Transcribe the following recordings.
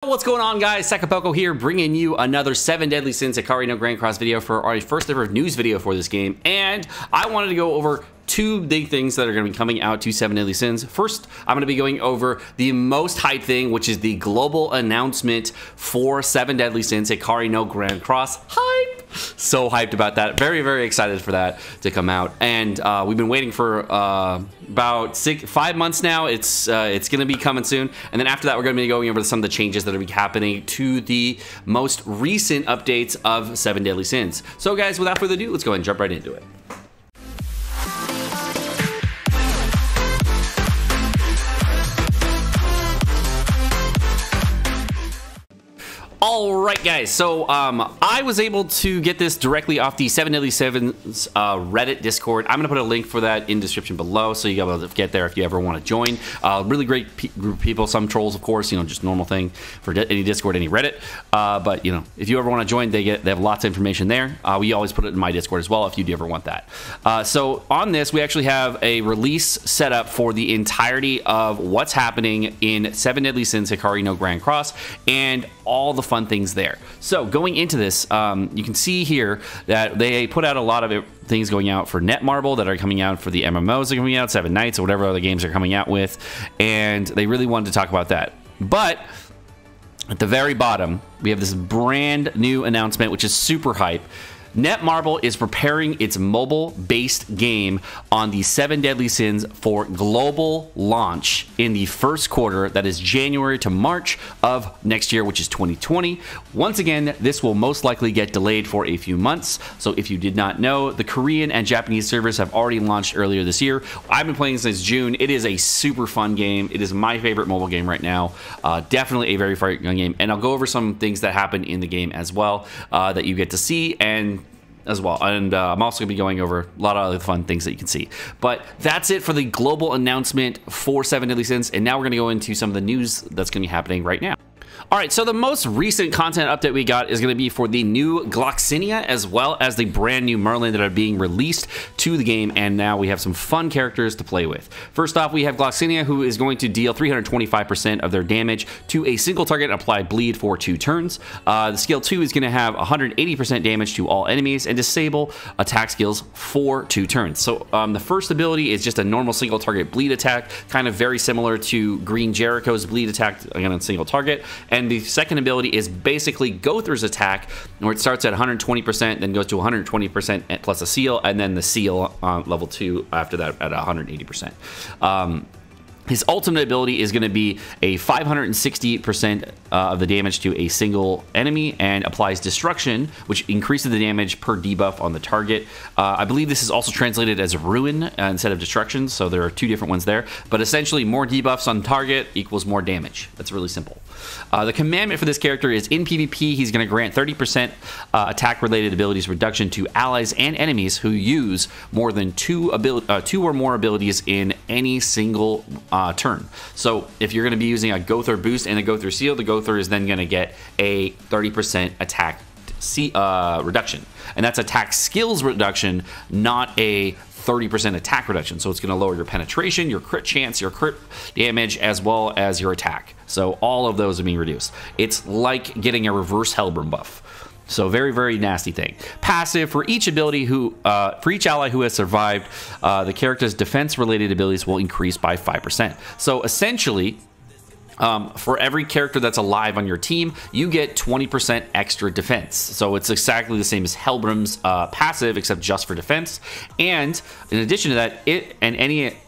What's going on, guys? Sekapoko here, bringing you another 7 Deadly Sins Hikari no Grand Cross video for our first ever news video for this game. And I wanted to go over two big things that are going to be coming out to 7 Deadly Sins. First, I'm going to be going over the most hyped thing, which is the global announcement for 7 Deadly Sins Hikari no Grand Cross. Hype! So hyped about that. Very, very excited for that to come out. And we've been waiting for about 5 months now. It's going to be coming soon. And then after that, we're going to be going over some of the changes that are happening to the most recent updates of 7 Deadly Sins. So guys, without further ado, let's go ahead and jump right into it. Alright guys, so I was able to get this directly off the 7 Deadly Sins Reddit Discord. I'm going to put a link for that in the description below, so you'll be able to get there if you ever want to join. Really great group of people, some trolls of course, you know, just normal thing for any Discord, any Reddit. But you know, if you ever want to join, they have lots of information there. We always put it in my Discord as well if you do ever want that. So on this, we actually have a release set up for the entirety of what's happening in 7 Deadly Sins Hikari no Grand Cross and all the fun things there. So going into this, you can see here that they put out a lot of things going out for Netmarble that are coming out for the MMOs that are coming out, 7 Nights or whatever other games are coming out with, and they really wanted to talk about that. But at the very bottom, we have this brand new announcement, which is super hype. Netmarble is preparing its mobile-based game on the 7 Deadly Sins for global launch in the first quarter, that is January to March of next year, which is 2020. Once again, this will most likely get delayed for a few months. So if you did not know, the Korean and Japanese servers have already launched earlier this year. I've been playing since June. It is a super fun game. It is my favorite mobile game right now. Definitely a very fun game. And I'll go over some things that happen in the game as well that you get to see and as well, and I'm also going to be going over a lot of other fun things that you can see. But that's it for the global announcement for 7 Deadly Sins, and now we're going to go into some of the news that's going to be happening right now. Alright, so the most recent content update we got is going to be for the new Gloxinia as well as the brand new Merlin that are being released to the game, and now we have some fun characters to play with. First off, we have Gloxinia, who is going to deal 325% of their damage to a single target and apply bleed for 2 turns. The skill 2 is going to have 180% damage to all enemies and disable attack skills for 2 turns. So the first ability is just a normal single target bleed attack, kind of very similar to Green Jericho's bleed attack, again on single target. And the second ability is basically Gother's attack, where it starts at 120%, then goes to 120% plus a seal, and then the seal on level 2 after that at 180%. His ultimate ability is going to be a 560% of the damage to a single enemy and applies destruction, which increases the damage per debuff on the target. I believe this is also translated as ruin instead of destruction, so there are 2 different ones there. But essentially, more debuffs on target equals more damage. That's really simple. The commandment for this character is in PvP, he's going to grant 30% attack-related abilities reduction to allies and enemies who use more than 2 or more abilities in any single turn. So if you're going to be using a Gother boost and a Gother seal, the Gother is then going to get a 30% attack reduction. And that's attack skills reduction, not a 30% attack reduction. So it's going to lower your penetration, your crit chance, your crit damage, as well as your attack. So all of those are being reduced. It's like getting a reverse Hellbrim buff. So very, very nasty thing. Passive, for each ability for each ally who has survived, the character's defense-related abilities will increase by 5%. So essentially, for every character that's alive on your team, you get 20% extra defense. So it's exactly the same as Hellbrim's passive, except just for defense. And in addition to that, it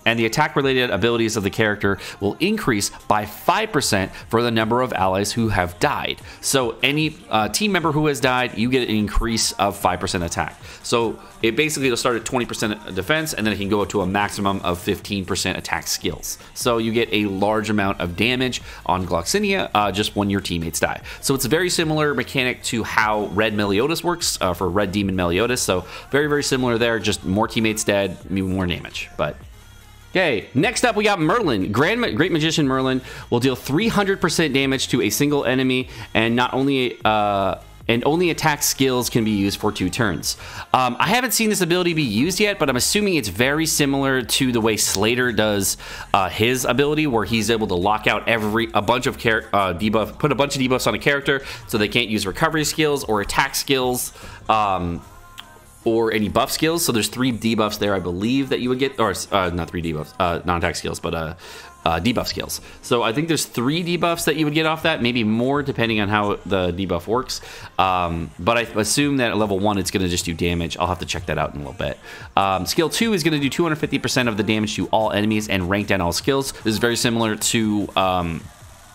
and the attack-related abilities of the character will increase by 5% for the number of allies who have died. So any team member who has died, you get an increase of 5% attack. So it basically will start at 20% defense, and then it can go to a maximum of 15% attack skills. So you get a large amount of damage on Gloxinia just when your teammates die. So it's a very similar mechanic to how Red Meliodas works for Red Demon Meliodas. So very, very similar there, just more teammates dead, more damage. But okay, next up we got Merlin. Great Magician Merlin will deal 300% damage to a single enemy, and not only and only attack skills can be used for 2 turns. I haven't seen this ability be used yet, but I'm assuming it's very similar to the way Slater does his ability, where he's able to lock out a bunch of put a bunch of debuffs on a character, so they can't use recovery skills or attack skills. Or any buff skills. So there's 3 debuffs there, I believe, that you would get, or not 3 debuffs, non-attack skills, but debuff skills. So I think there's 3 debuffs that you would get off that, maybe more depending on how the debuff works. But I assume that at level 1 it's going to just do damage. I'll have to check that out in a little bit. Skill 2 is going to do 250% of the damage to all enemies and rank down all skills. This is very similar to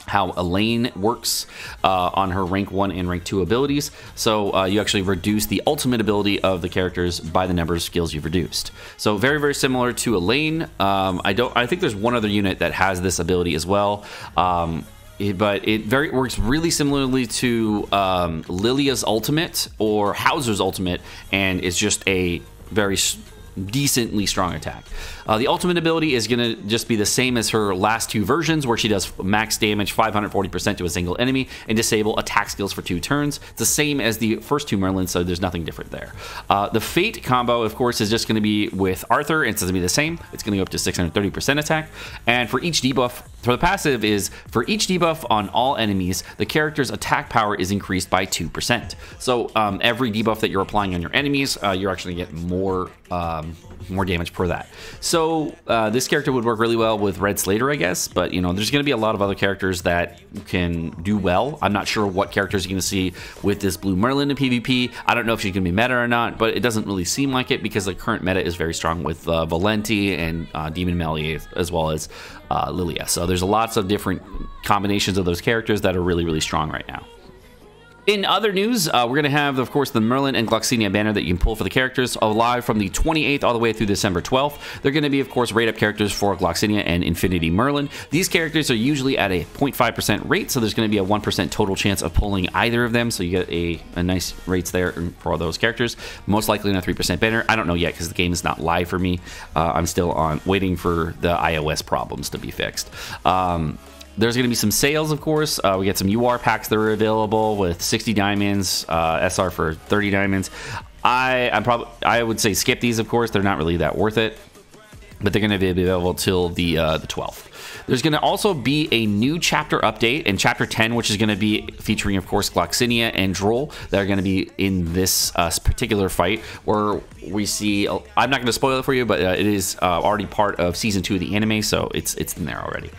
how Elaine works on her rank 1 and rank 2 abilities. So you actually reduce the ultimate ability of the characters by the number of skills you've reduced. So very, very similar to Elaine. I think there's one other unit that has this ability as well. But it works really similarly to Lilia's ultimate or Hauser's ultimate, and it's just a very decently strong attack. The ultimate ability is going to just be the same as her last 2 versions, where she does max damage 540% to a single enemy and disable attack skills for 2 turns. It's the same as the first 2 Merlins, so there's nothing different there. The Fate combo, of course, is just going to be with Arthur. It's going to be the same. It's going to go up to 630% attack. And for each debuff, for the passive is, for each debuff on all enemies, the character's attack power is increased by 2%. So every debuff that you're applying on your enemies, you're actually going to get more damage per that. So this character would work really well with Red Slater, I guess, but you know, there's going to be a lot of other characters that can do well. I'm not sure what characters you're going to see with this Blue Merlin in PvP. I don't know if she's going to be meta or not, but it doesn't really seem like it, because the current meta is very strong with Valenti and Demon Melee, as well as Lilia. So there's lots of different combinations of those characters that are really, really strong right now. In other news, we're going to have, of course, the Merlin and Gloxinia banner that you can pull for the characters live from the 28th all the way through December 12th. They're going to be, of course, rate up characters for Gloxinia and Infinity Merlin. These characters are usually at a 0.5% rate, so there's going to be a 1% total chance of pulling either of them, so you get a nice rates there for those characters. Most likely in a 3% banner. I don't know yet, because the game is not live for me. I'm still waiting for the iOS problems to be fixed. There's going to be some sales, of course. We get some UR packs that are available with 60 diamonds, SR for 30 diamonds. I would say skip these, of course. They're not really that worth it, but they're going to be available till the 12th. There's going to also be a new chapter update in Chapter 10, which is going to be featuring, of course, Gloxinia and Droll. That are going to be in this particular fight, where we see, I'm not going to spoil it for you, but it is already part of Season 2 of the anime, so it's in there already.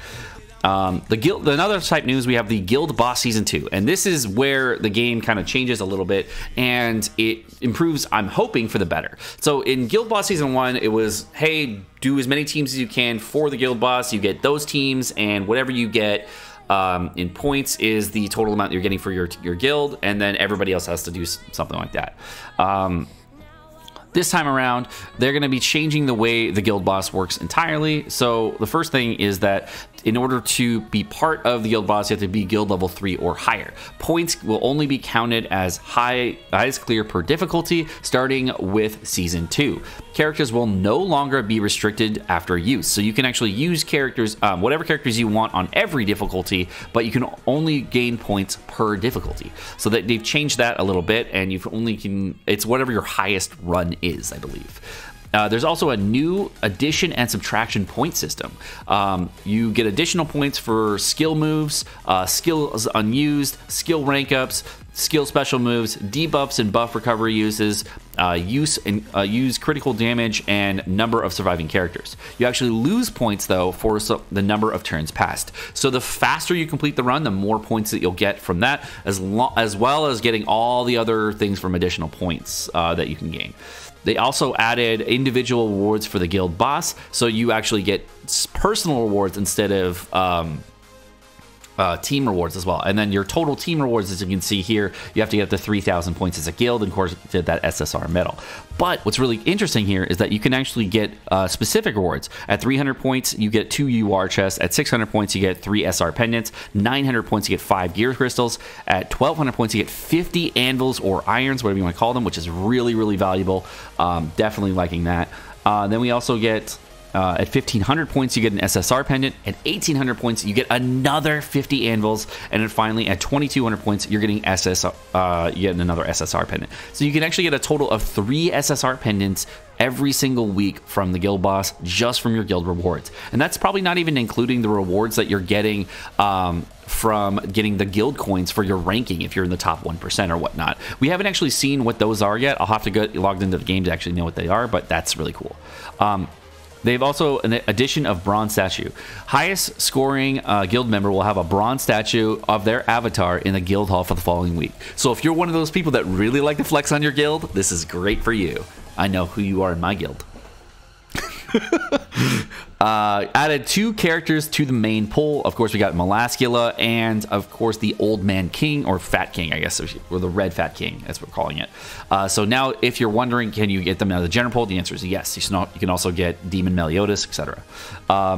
Another type news, we have the Guild Boss Season 2, and this is where the game kind of changes a little bit, and it improves, I'm hoping, for the better. So in Guild Boss Season 1, it was, hey, do as many teams as you can for the Guild Boss, you get those teams, and whatever you get in points is the total amount you're getting for your guild, and then everybody else has to do something like that. This time around, they're going to be changing the way the guild boss works entirely. So the first thing is that in order to be part of the guild boss, you have to be guild level 3 or higher. Points will only be counted as highest clear per difficulty, starting with Season 2. Characters will no longer be restricted after use. So you can actually use characters, whatever characters you want on every difficulty, but you can only gain points per difficulty. So that they've changed that a little bit, and it's whatever your highest run is, I believe. There's also a new addition and subtraction point system. You get additional points for skill moves, skills unused, skill rank ups, skill special moves, debuffs and buff recovery uses, use critical damage, and number of surviving characters. You actually lose points, though, for the number of turns passed. So the faster you complete the run, the more points that you'll get from that, as well as getting all the other things from additional points that you can gain. They also added individual rewards for the guild boss, so you actually get personal rewards instead of team rewards as well. And then your total team rewards, as you can see here, you have to get up to 3,000 points as a guild, and of course get that SSR medal. But what's really interesting here is that you can actually get specific rewards. At 300 points, you get 2 UR chests. At 600 points, you get 3 SR pendants. 900 points, you get 5 gear crystals. At 1,200 points, you get 50 anvils or irons, whatever you want to call them, which is really, really valuable. Definitely liking that. Then we also get At 1,500 points, you get an SSR pendant. At 1,800 points, you get another 50 anvils. And then finally, at 2,200 points, you're getting you get another SSR pendant. So you can actually get a total of 3 SSR pendants every single week from the guild boss, just from your guild rewards. And that's probably not even including the rewards that you're getting from getting the guild coins for your ranking if you're in the top 1% or whatnot. We haven't actually seen what those are yet. I'll have to get logged into the game to actually know what they are, but that's really cool. They've also an addition of bronze statue. Highest scoring guild member will have a bronze statue of their avatar in the guild hall for the following week. So if you're one of those people that really like to flex on your guild, this is great for you. I know who you are in my guild. Added 2 characters to the main pool. Of course, we got Melascula and, of course, the Old Man King, or Fat King, I guess, or the Red Fat King, as we're calling it. So now, if you're wondering, can you get them out of the general pool? The answer is yes. You can also get Demon Meliodas, etc.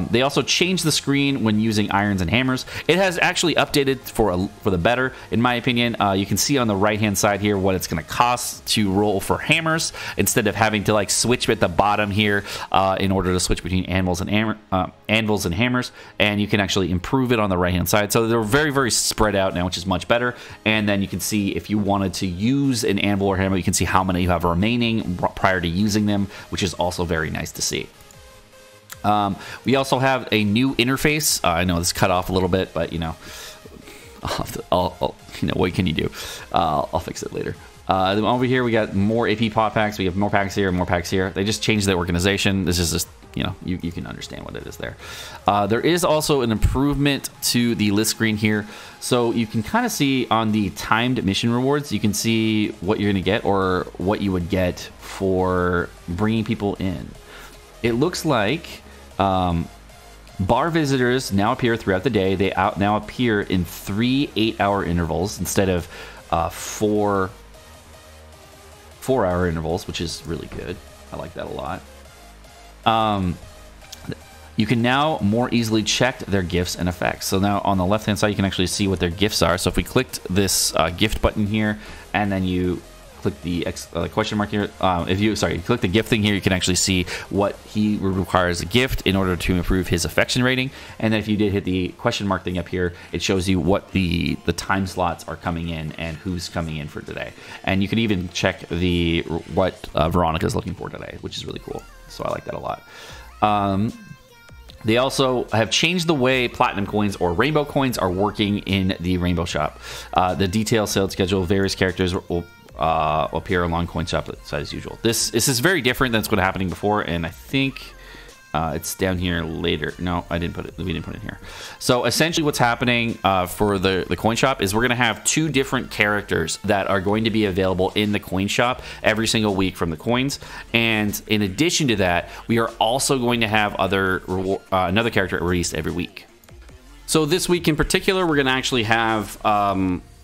They also changed the screen when using irons and hammers. It has actually updated for the better, in my opinion. You can see on the right-hand side here what it's going to cost to roll for hammers, instead of having to like switch at the bottom here in order to switch between anvils and hammers, and you can actually improve it on the right hand side. So they're very, very spread out now, which is much better. And then you can see if you wanted to use an anvil or hammer, you can see how many you have remaining prior to using them, which is also very nice to see. We also have a new interface. I know this cut off a little bit, but you know, what can you do? I'll fix it later. Over here, we got more AP pot packs. We have more packs here, more packs here. They just changed the organization. This is just, you know, you can understand what it is there. There is also an improvement to the list screen here. So you can kind of see on the timed mission rewards, you can see what you're going to get or what you would get for bringing people in. It looks like bar visitors now appear throughout the day. They now appear in 3 8-hour intervals instead of 4 4-hour intervals, which is really good. I like that a lot. You can now more easily check their gifts and effects. So now on the left-hand side, you can actually see what their gifts are. So if we clicked this gift button here, and then you click the question mark here, if you click the gift thing here, you can actually see what he requires a gift in order to improve his affection rating. And then if you did hit the question mark thing up here, it shows you what the time slots are coming in and who's coming in for today. And you can even check what Veronica's looking for today, which is really cool. So I like that a lot. They also have changed the way platinum coins or rainbow coins are working in the rainbow shop. The detailed sales schedule of various characters will appear along Coinshop side as usual. This is very different than what's been happening before, and I think it's down here later. No, I didn't put it. We didn't put it in here. So essentially, what's happening for the coin shop is we're going to have 2 different characters that are going to be available in the coin shop every single week from the coins. And in addition to that, we are also going to have another character released every week. So this week in particular, we're going to actually have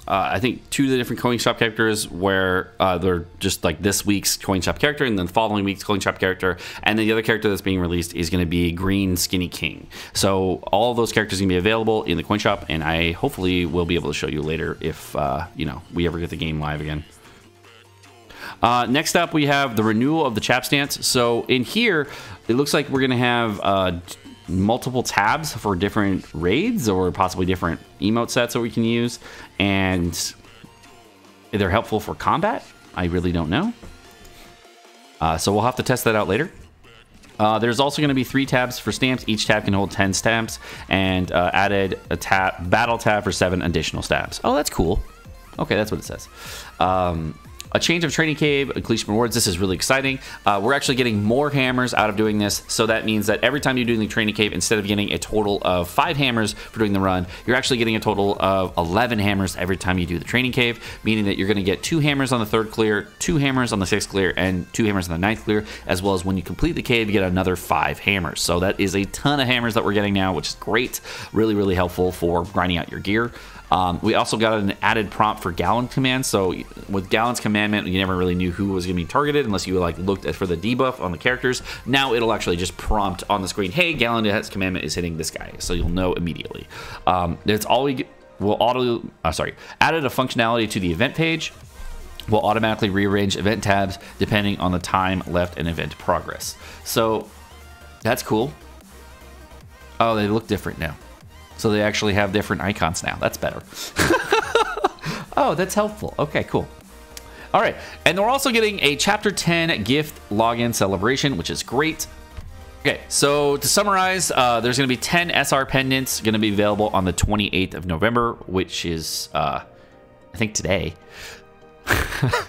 I think 2 of the different coin shop characters where they're just like this week's coin shop character and then the following week's coin shop character, and then the other character that's being released is going to be Green Skinny King. So all of those characters are going to be available in the coin shop, and I hopefully will be able to show you later if we ever get the game live again. Next up, we have the renewal of the chap stance. So in here, it looks like we're going to have multiple tabs for different raids or possibly different emote sets that we can use, and they're helpful for combat. I really don't know. So we'll have to test that out later. There's also going to be 3 tabs for stamps. Each tab can hold 10 stamps, and added a battle tab for 7 additional stamps. Oh, that's cool. Okay, that's what it says. A change of training cave, completion rewards. This is really exciting. We're actually getting more hammers out of doing this. So that means that every time you do the training cave, instead of getting a total of 5 hammers for doing the run, you're actually getting a total of 11 hammers every time you do the training cave, meaning that you're going to get 2 hammers on the 3rd clear, 2 hammers on the 6th clear, and 2 hammers on the 9th clear, as well as when you complete the cave, you get another 5 hammers. So that is a ton of hammers that we're getting now, which is great. Really, really helpful for grinding out your gear. We also got an added prompt for Gallon command. So with Gallon's commandment, you never really knew who was going to be targeted unless you looked for the debuff on the characters. Now it'll actually just prompt on the screen, hey, Gallon's commandment is hitting this guy, so you'll know immediately. Added a functionality to the event page. Will automatically rearrange event tabs depending on the time left in event progress. So That's cool. Oh, they look different now. So they actually have different icons now. That's better. Oh, that's helpful. Okay, cool. All right, and we're also getting a Chapter 10 gift login celebration, which is great. Okay, so to summarize, there's going to be 10 SR pendants going to be available on the 28th of November, which is, I think, today.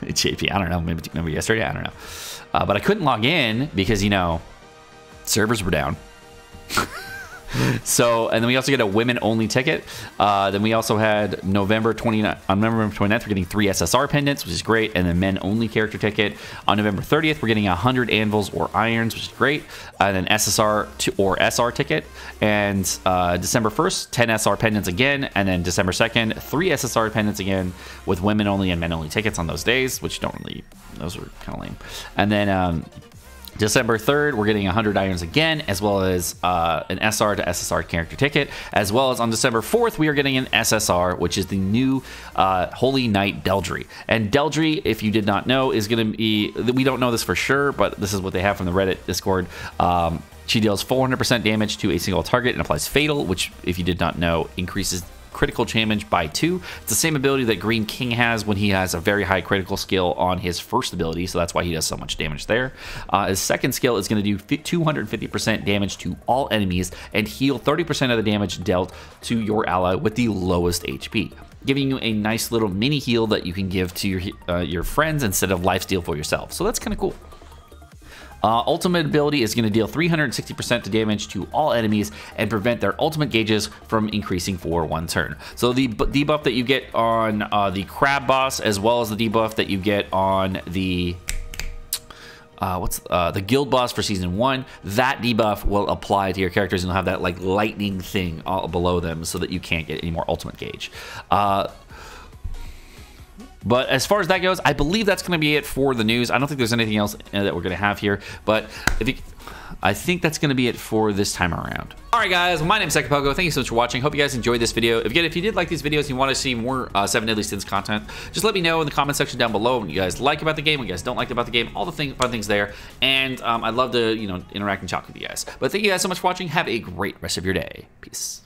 It's JP, I don't know, maybe yesterday, I don't know. But I couldn't log in because, you know, servers were down. So, and then we also get a women-only ticket. Then we also had November 29th. On November 29th, we're getting 3 SSR pendants, which is great, and then men-only character ticket. On November 30th, we're getting 100 anvils or irons, which is great, and then SSR or SR ticket. And December 1st, 10 SR pendants again, and then December 2nd, 3 SSR pendants again with women-only and men-only tickets on those days, which don't really, those are kind of lame. And then December 3rd, we're getting 100 irons again, as well as an SR to SSR character ticket, as well as on December 4th, we are getting an SSR, which is the new Holy Knight Deldry. And Deldry, if you did not know, is going to be, we don't know this for sure, but this is what they have from the Reddit Discord. She deals 400% damage to a single target and applies Fatal, which, if you did not know, increases critical damage by 2. It's the same ability that Green King has when he has a very high critical skill on his first ability, so that's why he does so much damage there. His second skill is going to do 250% damage to all enemies and heal 30% of the damage dealt to your ally with the lowest HP, giving you a nice little mini heal that you can give to your friends instead of lifesteal for yourself. So that's kind of cool. Ultimate ability is going to deal 360% to damage to all enemies and prevent their ultimate gauges from increasing for 1 turn. So the debuff that you get on the crab boss, as well as the debuff that you get on the the guild boss for season 1, that debuff will apply to your characters, and you'll have that like lightning thing all below them so that you can't get any more ultimate gauge. But as far as that goes, I believe that's going to be it for the news. I don't think there's anything else that we're going to have here, but I think that's going to be it for this time around. All right, guys, my name is Sekapoko. Thank you so much for watching. Hope you guys enjoyed this video. If you did like these videos and you want to see more 7 Deadly Sins content, just let me know in the comment section down below what you guys like about the game, what you guys don't like about the game, all the fun things there. And I'd love to, interact and talk with you guys. But thank you guys so much for watching. Have a great rest of your day. Peace.